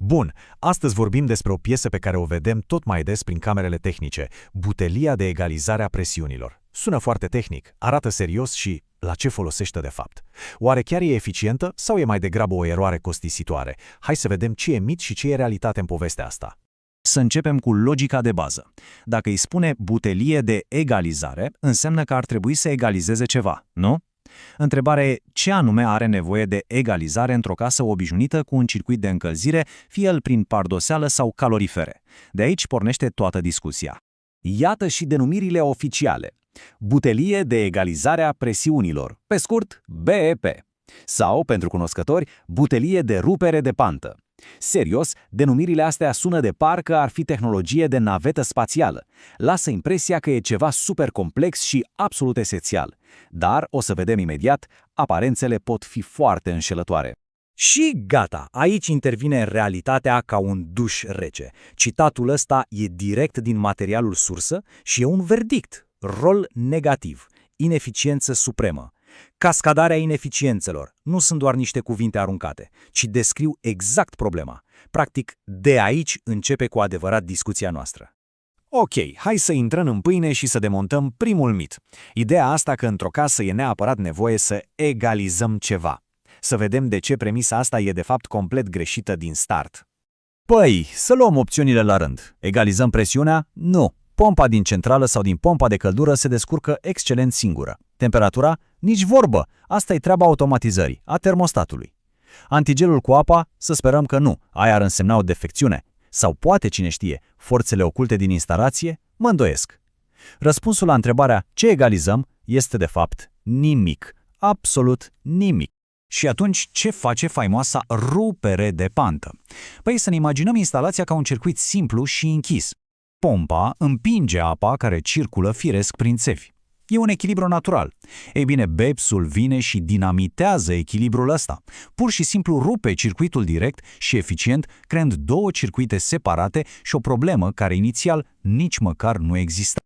Bun, astăzi vorbim despre o piesă pe care o vedem tot mai des prin camerele tehnice, butelia de egalizare a presiunilor. Sună foarte tehnic, arată serios și la ce folosește de fapt? Oare chiar e eficientă sau e mai degrabă o eroare costisitoare? Hai să vedem ce e mit și ce e realitate în povestea asta. Să începem cu logica de bază. Dacă îi spune butelie de egalizare, înseamnă că ar trebui să egalizeze ceva, nu? Întrebarea e ce anume are nevoie de egalizare într-o casă obișnuită cu un circuit de încălzire, fie el prin pardoseală sau calorifere. De aici pornește toată discuția. Iată și denumirile oficiale. Butelie de egalizare a presiunilor, pe scurt BEP. Sau, pentru cunoscători, butelie de rupere de pantă. Serios, denumirile astea sună de parcă ar fi tehnologie de navetă spațială. Lasă impresia că e ceva super complex și absolut esențial. Dar, o să vedem imediat, aparențele pot fi foarte înșelătoare. Și gata, aici intervine realitatea ca un duș rece. Citatul ăsta e direct din materialul sursă și e un verdict. Rol negativ. Ineficiență supremă. Cascadarea ineficiențelor nu sunt doar niște cuvinte aruncate, ci descriu exact problema. Practic, de aici începe cu adevărat discuția noastră. Ok, hai să intrăm în pâine și să demontăm primul mit. Ideea asta că într-o casă e neapărat nevoie să egalizăm ceva. Să vedem de ce premisa asta e de fapt complet greșită din start. Păi, să luăm opțiunile la rând. Egalizăm presiunea? Nu. Pompa din centrală sau din pompa de căldură se descurcă excelent singură. Temperatura? Nici vorbă. Asta e treaba automatizării, a termostatului. Antigelul cu apa? Să sperăm că nu. Aia ar însemna o defecțiune. Sau poate, cine știe, forțele oculte din instalație? Mă îndoiesc. Răspunsul la întrebarea ce egalizăm este de fapt nimic. Absolut nimic. Și atunci, ce face faimoasa rupere de pantă? Păi să ne imaginăm instalația ca un circuit simplu și închis. Pompa împinge apa care circulă firesc prin țevi. E un echilibru natural. Ei bine, BEPS-ul vine și dinamitează echilibrul ăsta. Pur și simplu rupe circuitul direct și eficient, creând două circuite separate și o problemă care inițial nici măcar nu exista.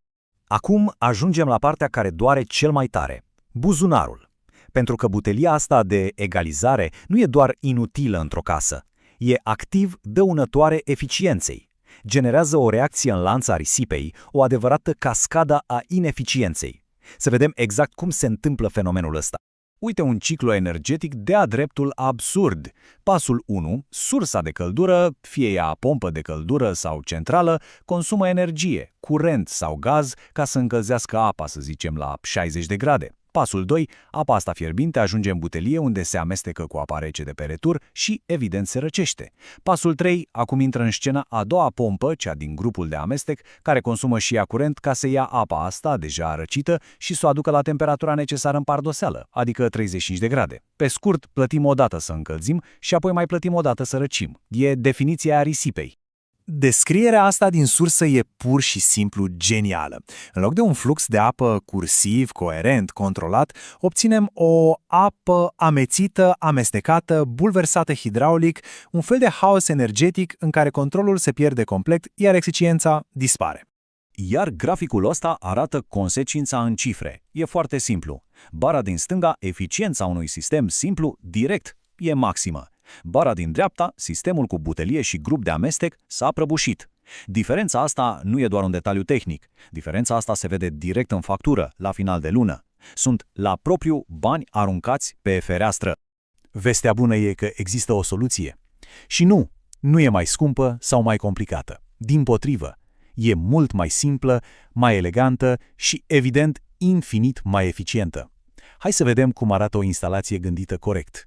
Acum ajungem la partea care doare cel mai tare. Buzunarul. Pentru că butelia asta de egalizare nu e doar inutilă într-o casă. E activ dăunătoare eficienței. Generează o reacție în lanț a risipei, o adevărată cascadă a ineficienței. Să vedem exact cum se întâmplă fenomenul ăsta. Uite un ciclu energetic de-a dreptul absurd. Pasul 1, sursa de căldură, fie ea pompă de căldură sau centrală, consumă energie, curent sau gaz ca să încălzească apa, să zicem, la 60 de grade. Pasul 2, apa asta fierbinte ajunge în butelie unde se amestecă cu apa rece de pe retur și, evident, se răcește. Pasul 3, acum intră în scenă a doua pompă, cea din grupul de amestec, care consumă și ea curent ca să ia apa asta, deja răcită, și să o aducă la temperatura necesară în pardoseală, adică 35 de grade. Pe scurt, plătim o dată să încălzim și apoi mai plătim o dată să răcim. E definiția a risipei. Descrierea asta din sursă e pur și simplu genială. În loc de un flux de apă cursiv, coerent, controlat, obținem o apă amețită, amestecată, bulversată hidraulic, un fel de haos energetic în care controlul se pierde complet, iar eficiența dispare. Iar graficul ăsta arată consecința în cifre. E foarte simplu. Bara din stânga, eficiența unui sistem simplu, direct, e maximă. Bara din dreapta, sistemul cu butelie și grup de amestec, s-a prăbușit. Diferența asta nu e doar un detaliu tehnic. Diferența asta se vede direct în factură, la final de lună. Sunt, la propriu, bani aruncați pe fereastră. Vestea bună e că există o soluție. Și nu e mai scumpă sau mai complicată. Dimpotrivă, e mult mai simplă, mai elegantă și, evident, infinit mai eficientă. Hai să vedem cum arată o instalație gândită corect.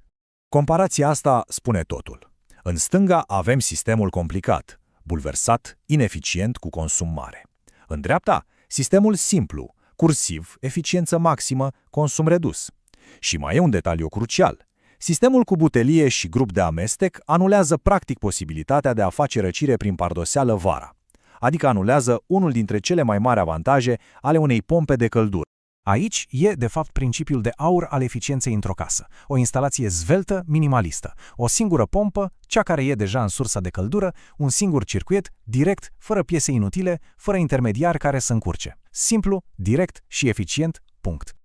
Comparația asta spune totul. În stânga avem sistemul complicat, bulversat, ineficient, cu consum mare. În dreapta, sistemul simplu, cursiv, eficiență maximă, consum redus. Și mai e un detaliu crucial. Sistemul cu butelie și grup de amestec anulează practic posibilitatea de a face răcire prin pardoseală vara. Adică anulează unul dintre cele mai mari avantaje ale unei pompe de căldură. Aici e, de fapt, principiul de aur al eficienței într-o casă. O instalație zveltă, minimalistă. O singură pompă, cea care e deja în sursa de căldură, un singur circuit, direct, fără piese inutile, fără intermediari care să încurce. Simplu, direct și eficient, punct.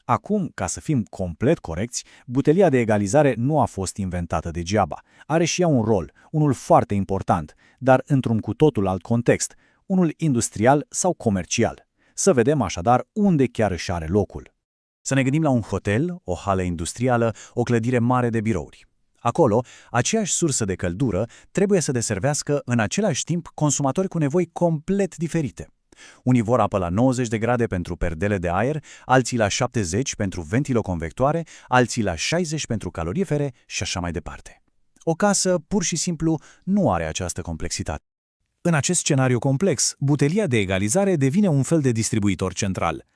Acum, ca să fim complet corecți, butelia de egalizare nu a fost inventată degeaba. Are și ea un rol, unul foarte important, dar într-un cu totul alt context, unul industrial sau comercial. Să vedem așadar unde chiar își are locul. Să ne gândim la un hotel, o hală industrială, o clădire mare de birouri. Acolo, aceeași sursă de căldură trebuie să deservească în același timp consumatori cu nevoi complet diferite. Unii vor apă la 90 de grade pentru perdele de aer, alții la 70 pentru ventiloconvectoare, alții la 60 pentru calorifere și așa mai departe. O casă, pur și simplu, nu are această complexitate. În acest scenariu complex, butelia de egalizare devine un fel de distribuitor central.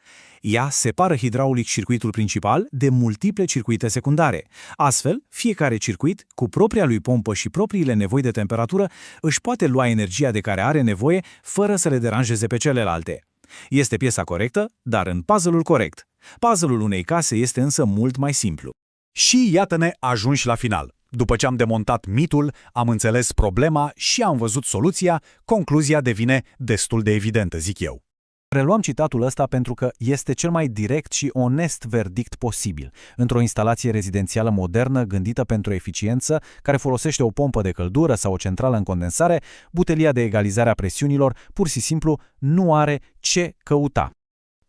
Ea separă hidraulic circuitul principal de multiple circuite secundare. Astfel, fiecare circuit, cu propria lui pompă și propriile nevoi de temperatură, își poate lua energia de care are nevoie fără să le deranjeze pe celelalte. Este piesa corectă, dar în puzzle-ul corect. Puzzle-ul unei case este însă mult mai simplu. Și iată-ne ajunși la final. După ce am demontat mitul, am înțeles problema și am văzut soluția, concluzia devine destul de evidentă, zic eu. Reluăm citatul ăsta pentru că este cel mai direct și onest verdict posibil. Într-o instalație rezidențială modernă gândită pentru eficiență, care folosește o pompă de căldură sau o centrală în condensare, butelia de egalizare a presiunilor pur și simplu nu are ce căuta.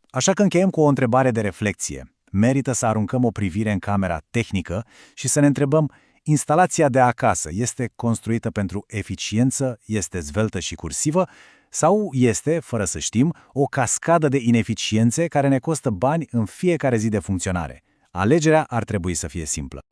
Așa că încheiem cu o întrebare de reflexie. Merită să aruncăm o privire în camera tehnică și să ne întrebăm: instalația de acasă este construită pentru eficiență, este zveltă și cursivă, sau este, fără să știm, o cascadă de ineficiențe care ne costă bani în fiecare zi de funcționare? Alegerea ar trebui să fie simplă.